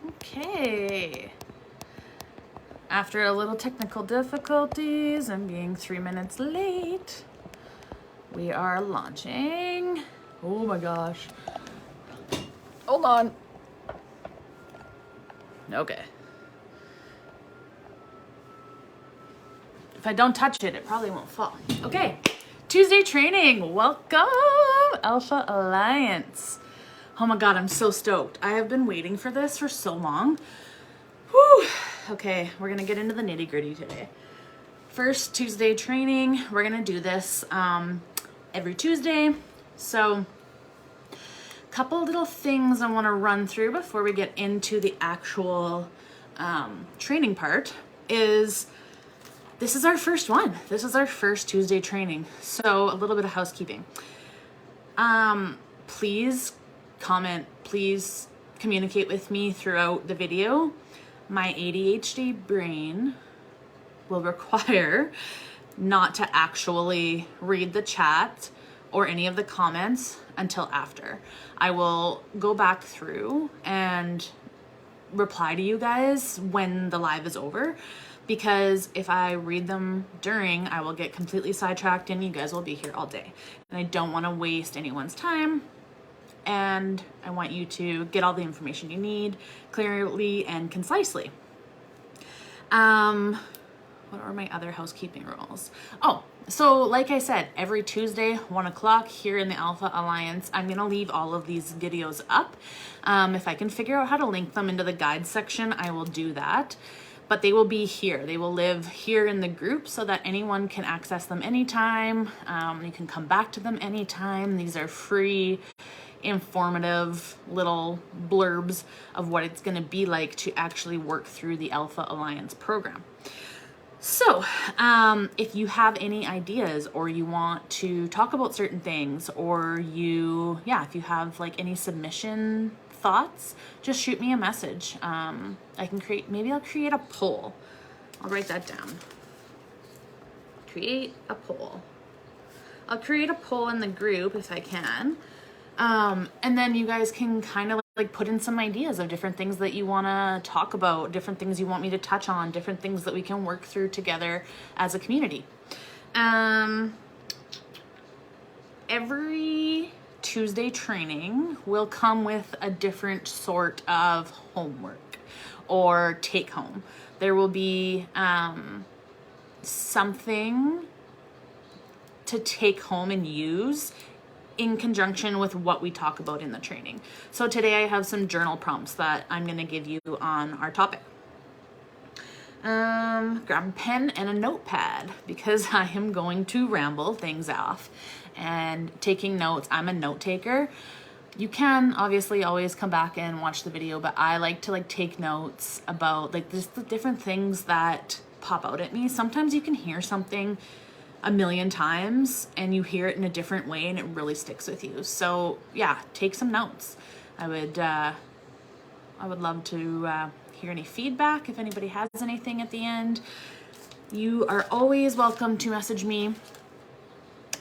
Okay. After a little technical difficulties and being 3 minutes late, we are launching. Oh my gosh. Hold on. Okay. If I don't touch it, it probably won't fall. Okay. Tuesday training. Welcome, Alpha Alliance. Oh my God, I'm so stoked. I have been waiting for this for so long. Whew. Okay, we're gonna get into the nitty gritty today. First Tuesday training, we're gonna do this every Tuesday. So, couple little things I wanna run through before we get into the actual training part is, this is our first one. This is our first Tuesday training. So a little bit of housekeeping. Please comment, please communicate with me throughout the video. My ADHD brain will require not to actually read the chat or any of the comments until after. I will go back through and reply to you guys when the live is over, because if I read them during, I will get completely sidetracked and you guys will be here all day. And I don't want to waste anyone's time. And I want you to get all the information you need clearly and concisely. What are my other housekeeping rules? Oh, so like I said, every Tuesday, 1 o'clock here in the Alpha Alliance, I'm gonna leave all of these videos up. If I can figure out how to link them into the guide section, I will do that. But they will be here. They will live here in the group so that anyone can access them anytime. You can come back to them anytime. These are free, informative little blurbs of what it's gonna be like to actually work through the Alpha Alliance program. So, if you have any ideas or you want to talk about certain things, or if you have like any submission thoughts, just shoot me a message. Maybe I'll create a poll. I'll write that down. Create a poll. I'll create a poll in the group if I can. And then you guys can kind of like put in some ideas of different things that you want to talk about, different things you want me to touch on, different things that we can work through together as a community. Every Tuesday training will come with a different sort of homework or take home. There will be something to take home and use in conjunction with what we talk about in the training. So today I have some journal prompts that I'm going to give you on our topic. Grab a pen and a notepad because I am going to ramble things off and taking notes. I'm a note taker. You can obviously always come back and watch the video, but I like to take notes about just the different things that pop out at me. Sometimes you can hear something a million times and you hear it in a different way and it really sticks with you. So yeah, take some notes. I would love to hear any feedback. If anybody has anything at the end, you are always welcome to message me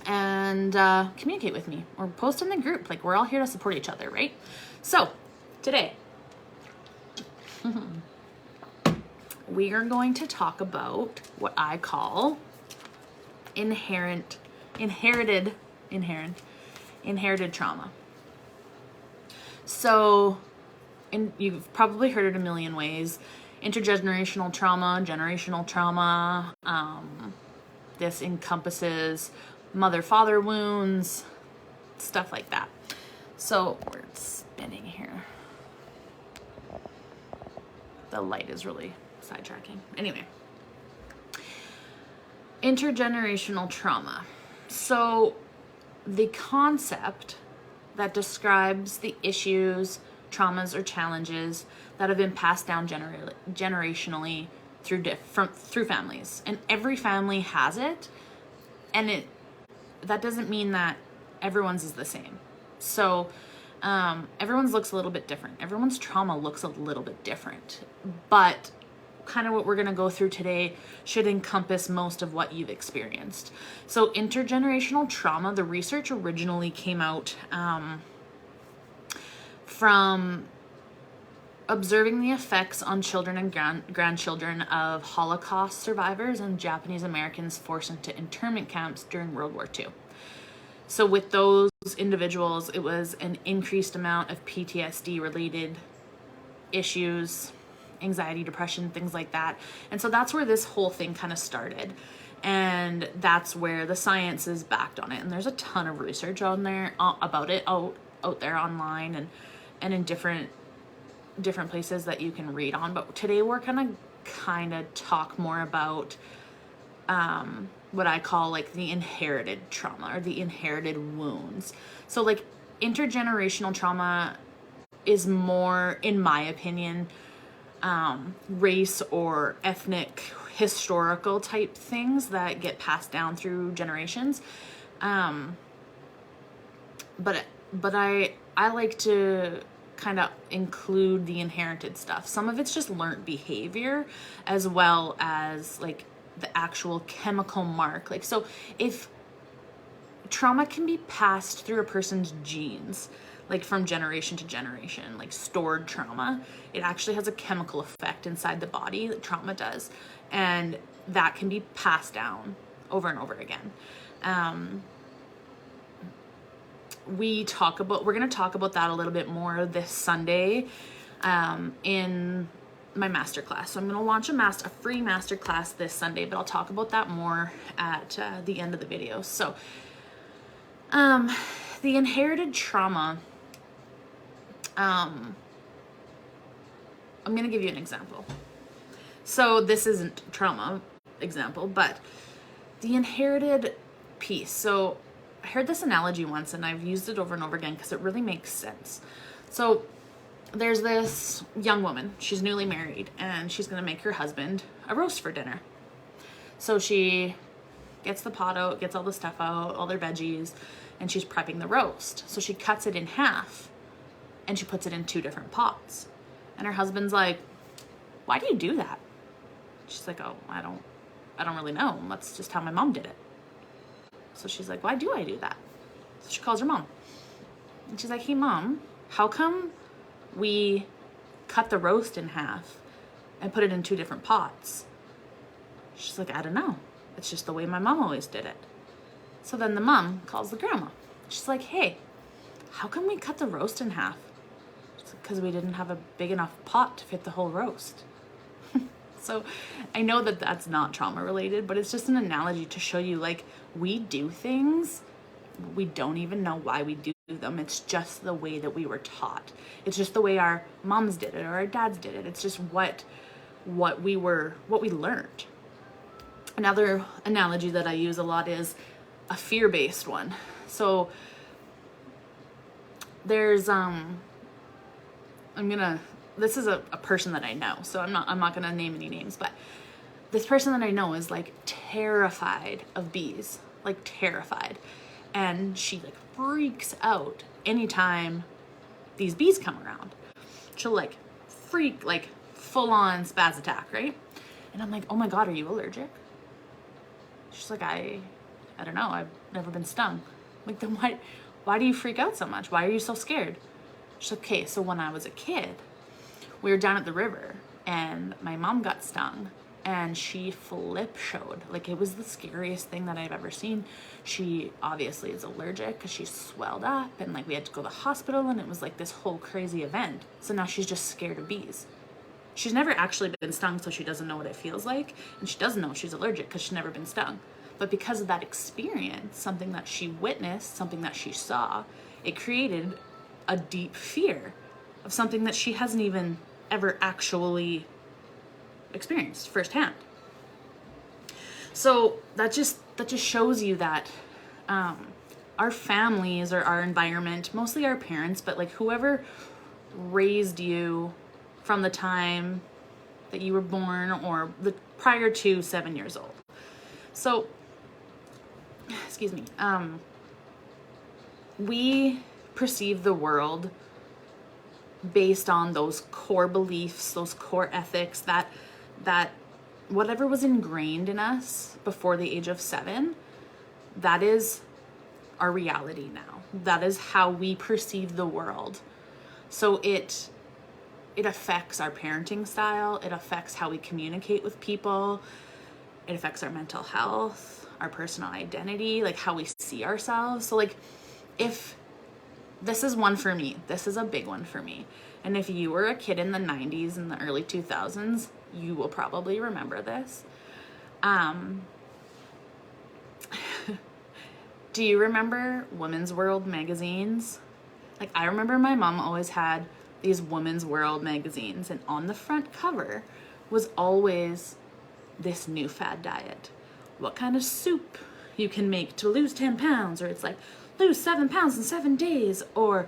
and communicate with me or post in the group. We're all here to support each other, right? So today we are going to talk about what I call inherited trauma. So, and you've probably heard it a million ways: intergenerational trauma, generational trauma. This encompasses mother-father wounds, stuff like that. So we're spinning here. The light is really sidetracking. Anyway. Intergenerational trauma. So the concept that describes the issues, traumas, or challenges that have been passed down generationally through families. And every family has it. And that doesn't mean that everyone's is the same. So everyone's looks a little bit different. Everyone's trauma looks a little bit different. But kind of what we're going to go through today should encompass most of what you've experienced. So intergenerational trauma, the research originally came out from observing the effects on children and grandchildren of Holocaust survivors and Japanese Americans forced into internment camps during World War II. So with those individuals, it was an increased amount of PTSD related issues, anxiety, depression, things like that. And so that's where this whole thing kind of started. And that's where the science is backed on it. And there's a ton of research on there about it out there online and in different places that you can read on. But today we're gonna kind of talk more about what I call like the inherited trauma or the inherited wounds. So like intergenerational trauma is more, in my opinion, race or ethnic historical type things that get passed down through generations. But I like to kind of include the inherited stuff. Some of it's just learned behavior as well as like the actual chemical mark. Like, so if trauma can be passed through a person's genes, like from generation to generation, like stored trauma, it actually has a chemical effect inside the body that trauma does. And that can be passed down over and over again. We're going to talk about that a little bit more this Sunday in my masterclass. So I'm going to launch a free masterclass this Sunday, but I'll talk about that more at the end of the video. So the inherited trauma, I'm going to give you an example. So this isn't trauma example, but the inherited piece. So I heard this analogy once and I've used it over and over again because it really makes sense. So there's this young woman, she's newly married, and she's going to make her husband a roast for dinner. So she gets the pot out, gets all the stuff out, all their veggies, and she's prepping the roast. So she cuts it in half and she puts it in 2 different pots. And her husband's like, "Why do you do that?" She's like, "Oh, I don't really know. That's just how my mom did it." So she's like, "Why do I do that?" So she calls her mom. And she's like, "Hey mom, how come we cut the roast in half and put it in 2 different pots?" She's like, "I don't know. It's just the way my mom always did it." So then the mom calls the grandma. She's like, "Hey, how come we cut the roast in half?" She's like, "Because we didn't have a big enough pot to fit the whole roast." So I know that that's not trauma related, but it's just an analogy to show you, like, we do things, we don't even know why we do them. It's just the way that we were taught. It's just the way our moms did it or our dads did it. It's just what we learned. Another analogy that I use a lot is a fear-based one. So there's this is a person that I know, so I'm not gonna name any names, but this person that I know is like terrified of bees, like terrified. And she like freaks out anytime these bees come around. She'll like freak, like full on spaz attack, right? And I'm like, "Oh my God, are you allergic?" She's like, I don't know, I've never been stung. I'm like, "Then why do you freak out so much? Why are you so scared?" She's like, "Okay, so when I was a kid, we were down at the river and my mom got stung and she showed. Like, it was the scariest thing that I've ever seen. She obviously is allergic because she's swelled up and like we had to go to the hospital and it was like this whole crazy event. So now she's just scared of bees." She's never actually been stung, so she doesn't know what it feels like. And she doesn't know she's allergic because she's never been stung. But because of that experience, something that she witnessed, something that she saw, it created a deep fear of something that she hasn't even ever actually experienced firsthand. So that just shows you that our families or our environment, mostly our parents, but like whoever raised you from the time that you were born or prior to 7 years old. So, excuse me, we perceive the world based on those core beliefs, those core ethics, that whatever was ingrained in us before the age of 7, that is our reality now. That is how we perceive the world. So it affects our parenting style. It affects how we communicate with people. It affects our mental health, our personal identity, like how we see ourselves. So like, if this is one for me, this is a big one for me. And if you were a kid in the 90s and the early 2000s, you will probably remember this. Do you remember Women's World magazines? Like, I remember my mom always had these Women's World magazines, and on the front cover was always this new fad diet. What kind of soup you can make to lose 10 pounds, or it's like lose 7 pounds in 7 days, or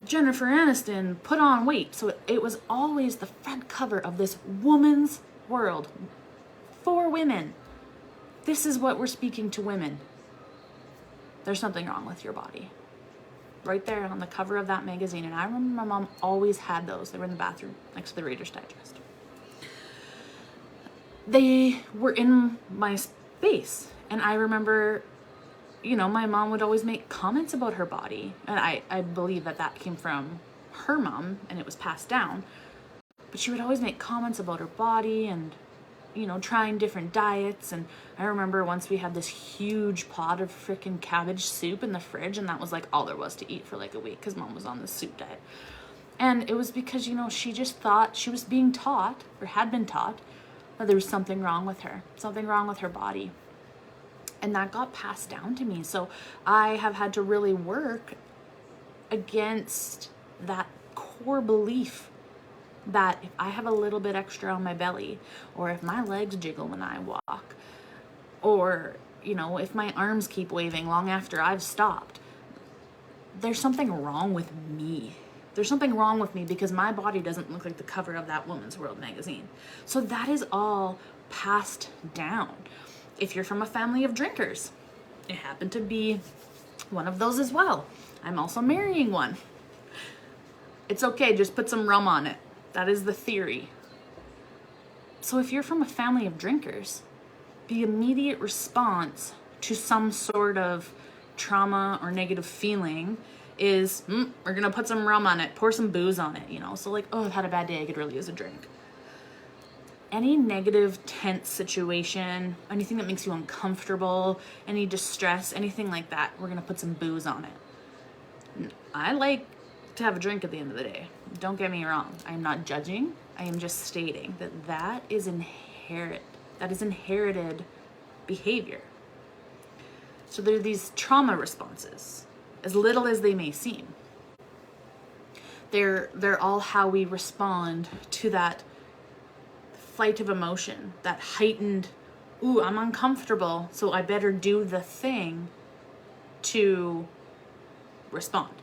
Jennifer Aniston put on weight. So it was always the front cover of this Woman's World for women. This is what we're speaking to women. There's something wrong with your body. Right there on the cover of that magazine. And I remember my mom always had those. They were in the bathroom next to the Reader's Digest. They were in my space. And I remember, you know, my mom would always make comments about her body. And I believe that came from her mom and it was passed down. But she would always make comments about her body and, you know, trying different diets. And I remember once we had this huge pot of freaking cabbage soup in the fridge, and that was like all there was to eat for like a week because mom was on this soup diet. And it was because, you know, she just thought she was being taught, or had been taught, that there was something wrong with her, something wrong with her body. And that got passed down to me. So I have had to really work against that core belief that if I have a little bit extra on my belly, or if my legs jiggle when I walk, or, you know, if my arms keep waving long after I've stopped, there's something wrong with me. There's something wrong with me because my body doesn't look like the cover of that Women's World magazine. So that is all passed down. If you're from a family of drinkers, it happened to be one of those as well. I'm also marrying one. It's okay, just put some rum on it. That is the theory. So if you're from a family of drinkers, the immediate response to some sort of trauma or negative feeling is, we're gonna put some rum on it, pour some booze on it, you know? So like, oh, I've had a bad day, I could really use a drink. Any negative, tense situation, anything that makes you uncomfortable, any distress, anything like that, we're gonna put some booze on it. I like to have a drink at the end of the day. Don't get me wrong. I am not judging. I am just stating that is inherent. That is inherited behavior. So there are these trauma responses, as little as they may seem. They're all how we respond to that flight of emotion, that heightened, ooh, I'm uncomfortable, so I better do the thing to respond.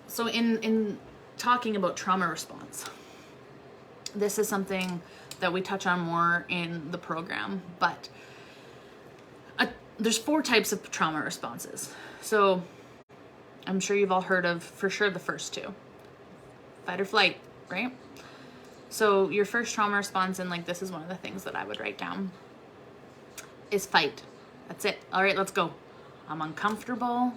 So in talking about trauma response, this is something that we touch on more in the program, but there's 4 types of trauma responses. So I'm sure you've all heard of, for sure, the first 2. Fight or flight, right? So your first trauma response, and like this is one of the things that I would write down, is fight. That's it. All right, let's go. I'm uncomfortable.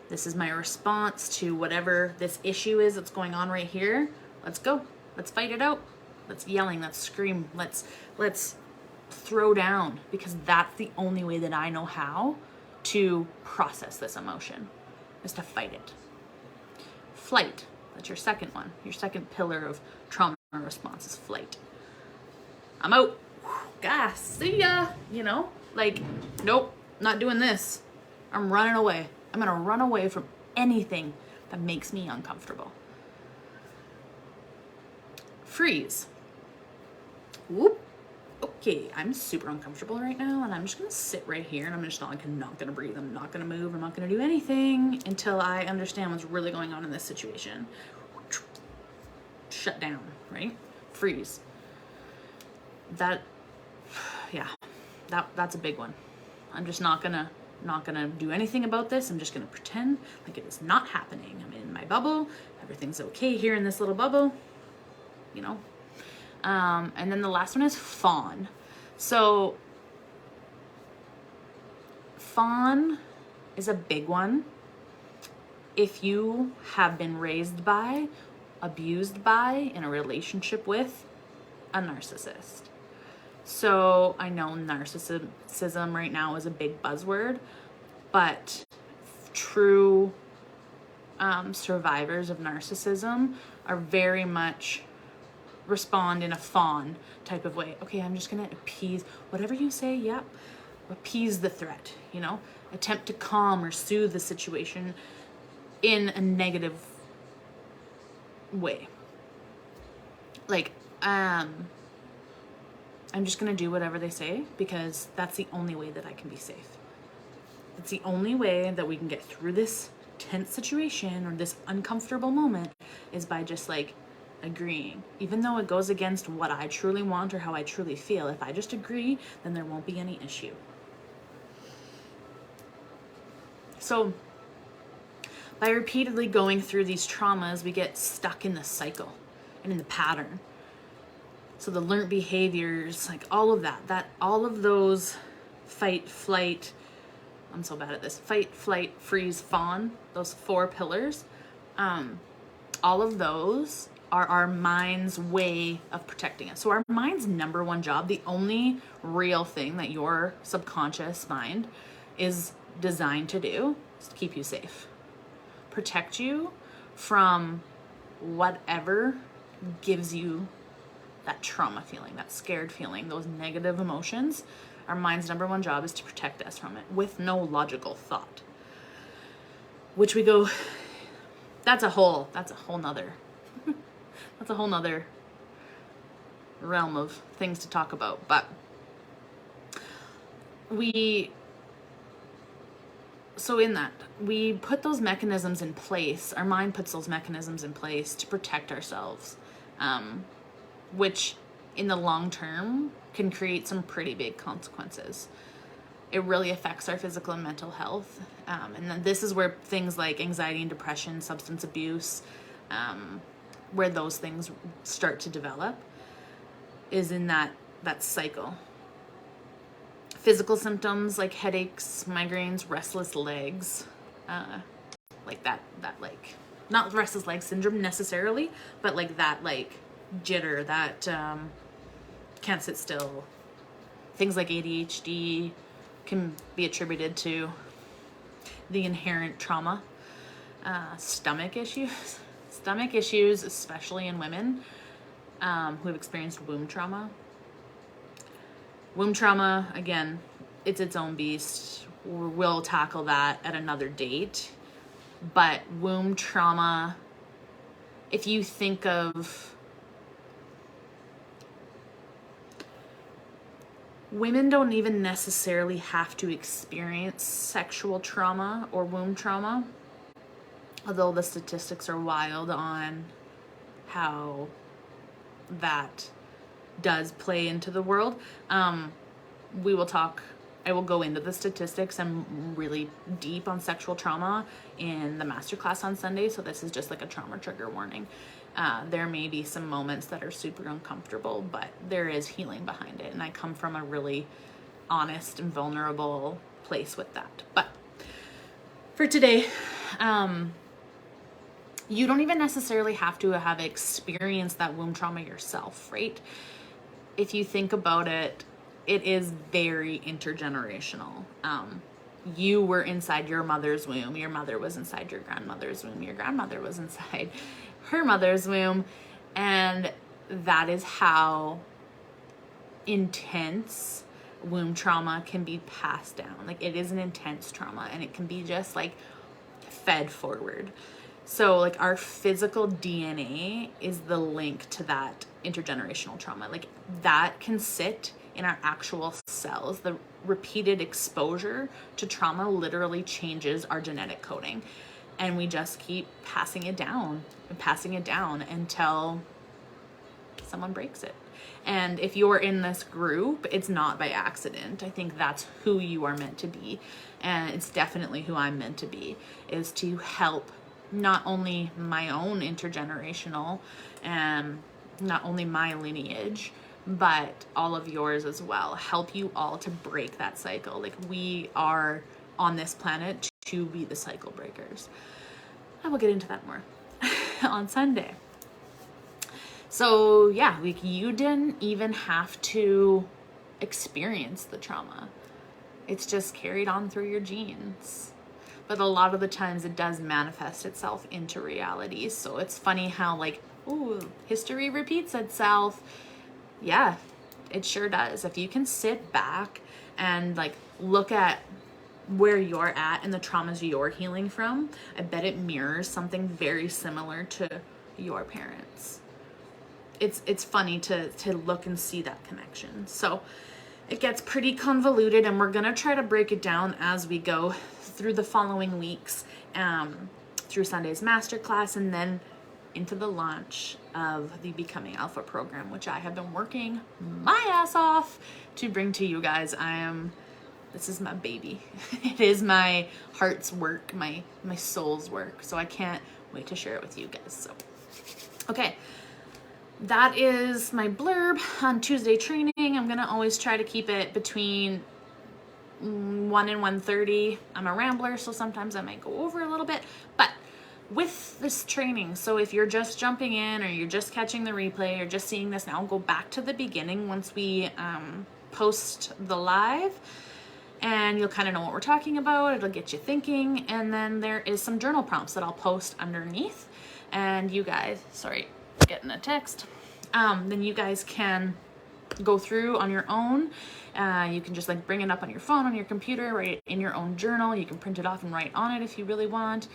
This is my response to whatever this issue is that's going on right here. Let's go. Let's fight it out. Let's yelling. Let's scream. Let's throw down, because that's the only way that I know how to process this emotion, is to fight it. Flight. That's your second one. Your second pillar of trauma response is flight. I'm out. Gas. See ya. You know, like, nope, not doing this. I'm running away. I'm gonna run away from anything that makes me uncomfortable. Freeze. Whoop. Okay, I'm super uncomfortable right now, and I'm just gonna sit right here, and I'm just not gonna breathe. I'm not gonna move. I'm not gonna do anything until I understand what's really going on in this situation. Shut down, right? Freeze. That's a big one. I'm just not gonna do anything about this. I'm just gonna pretend like it is not happening. I'm in my bubble. Everything's okay here in this little bubble, you know? And then the last one is fawn. So fawn is a big one. if you have been raised by, abused by, in a relationship with a narcissist. So I know narcissism right now is a big buzzword, but true survivors of narcissism are very much respond in a fawn type of way. Okay, I'm just gonna appease whatever you say. Yep, appease the threat, you know, attempt to calm or soothe the situation in a negative way. Like, I'm just gonna do whatever they say because that's the only way that I can be safe. It's the only way that we can get through this tense situation or this uncomfortable moment is by just like agreeing. Even though it goes against what I truly want or how I truly feel, if I just agree, then there won't be any issue. So by repeatedly going through these traumas, we get stuck in the cycle and in the pattern. So the learned behaviors, like all of that all of those fight, flight, I'm so bad at this, fight, flight, freeze, fawn, those 4 pillars, all of those are our mind's way of protecting us. So our mind's number one job, the only real thing that your subconscious mind is designed to do, is to keep you safe. Protect you from whatever gives you that trauma feeling, that scared feeling, those negative emotions. Our mind's number one job is to protect us from it with no logical thought. Which we go, that's a whole nother realm of things to talk about. But so in that, we put those mechanisms in place, our mind puts those mechanisms in place to protect ourselves, which in the long term can create some pretty big consequences. It really affects our physical and mental health. And then this is where things like anxiety and depression, substance abuse, where those things start to develop, is in that cycle. Physical symptoms like headaches, migraines, restless legs, like that like, not restless leg syndrome necessarily, but like that like jitter, that can't sit still. Things like ADHD can be attributed to the inherent trauma. Stomach issues, especially in women who have experienced womb trauma. Womb trauma, again, it's its own beast. We'll tackle that at another date. But womb trauma, if you think of, women don't even necessarily have to experience sexual trauma or womb trauma, although the statistics are wild on how that does play into the world. I will go into the statistics. I'm really deep on sexual trauma in the masterclass on Sunday, so this is just like a trauma trigger warning. There may be some moments that are super uncomfortable, but there is healing behind it, and I come from a really honest and vulnerable place with that. But for today, you don't even necessarily have to have experienced that womb trauma yourself, right? If you think about it, it is very intergenerational. You were inside your mother's womb. Your mother was inside your grandmother's womb. Your grandmother was inside her mother's womb. And that is how intense womb trauma can be passed down. Like, it is an intense trauma, and it can be just like fed forward. So like our physical DNA is the link to that intergenerational trauma. Like, that can sit in our actual cells. The repeated exposure to trauma literally changes our genetic coding, and we just keep passing it down until someone breaks it. And if you're in this group, it's not by accident. I think that's who you are meant to be, and it's definitely who I'm meant to be, is to help not only my own intergenerational and not only my lineage, but all of yours as well. Help you all to break that cycle. Like, we are on this planet to be the cycle breakers. we'll get into that more on Sunday. So yeah, like you didn't even have to experience the trauma. It's just carried on through your genes. But a lot of the times it does manifest itself into reality. So it's funny how like, ooh, history repeats itself. Yeah, it sure does. If you can sit back and like look at where you're at and the traumas you're healing from, I bet it mirrors something very similar to your parents. It's funny to look and see that connection. So it gets pretty convoluted, and we're gonna try to break it down as we go through the following weeks, through Sunday's masterclass, and then into the launch of the Becoming Alpha program, which I have been working my ass off to bring to you guys. This is my baby. It is my heart's work, my soul's work. So I can't wait to share it with you guys. So, okay. That is my blurb on Tuesday training. I'm going to always try to keep it between 1 and 1:30. I'm a rambler, so sometimes I might go over a little bit. But with this training, so if you're just jumping in or you're just catching the replay or just seeing this now, go back to the beginning once we post the live. And you'll kind of know what we're talking about. It'll get you thinking. And then there is some journal prompts that I'll post underneath. And you guys, sorry, getting a text. Then you guys can go through on your own. You can just like bring it up on your phone, on your computer, write it in your own journal. You can print it off and write on it if you really want.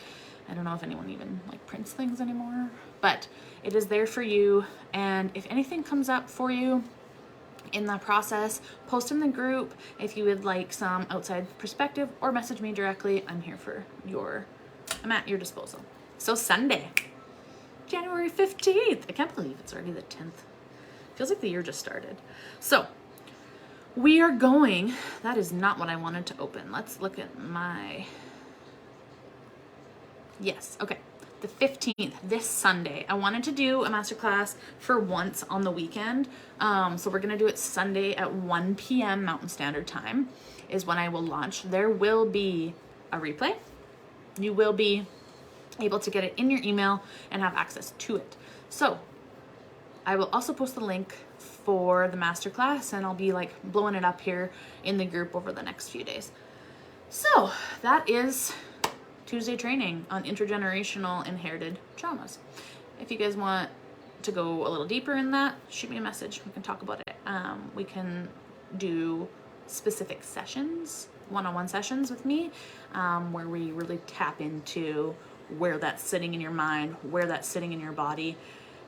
I don't know if anyone even like prints things anymore, but it is there for you. And if anything comes up for you in that process, post in the group if you would like some outside perspective, or message me directly. I'm at your disposal. So Sunday, January 15th. I can't believe it's already the 10th. Feels like the year just started. So we are going, that is not what I wanted to open. Let's look at yes, okay. The 15th, this Sunday. I wanted to do a masterclass for once on the weekend. So we're going to do it Sunday at 1 p.m. Mountain Standard Time is when I will launch. There will be a replay. You will be able to get it in your email and have access to it. So I will also post the link for the masterclass, and I'll be like blowing it up here in the group over the next few days. So that is Tuesday training on intergenerational inherited traumas. If you guys want to go a little deeper in that, shoot me a message. We can talk about it. We can do specific sessions, one-on-one sessions with me, where we really tap into where that's sitting in your mind, where that's sitting in your body.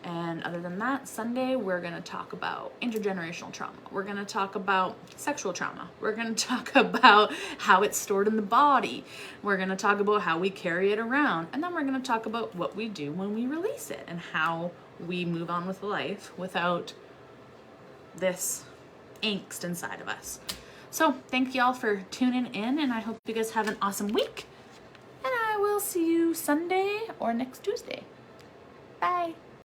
And other than that, Sunday, we're going to talk about intergenerational trauma. We're going to talk about sexual trauma. We're going to talk about how it's stored in the body. We're going to talk about how we carry it around. And then we're going to talk about what we do when we release it and how we move on with life without this angst inside of us. So thank y'all for tuning in, and I hope you guys have an awesome week. And I will see you Sunday or next Tuesday. Bye.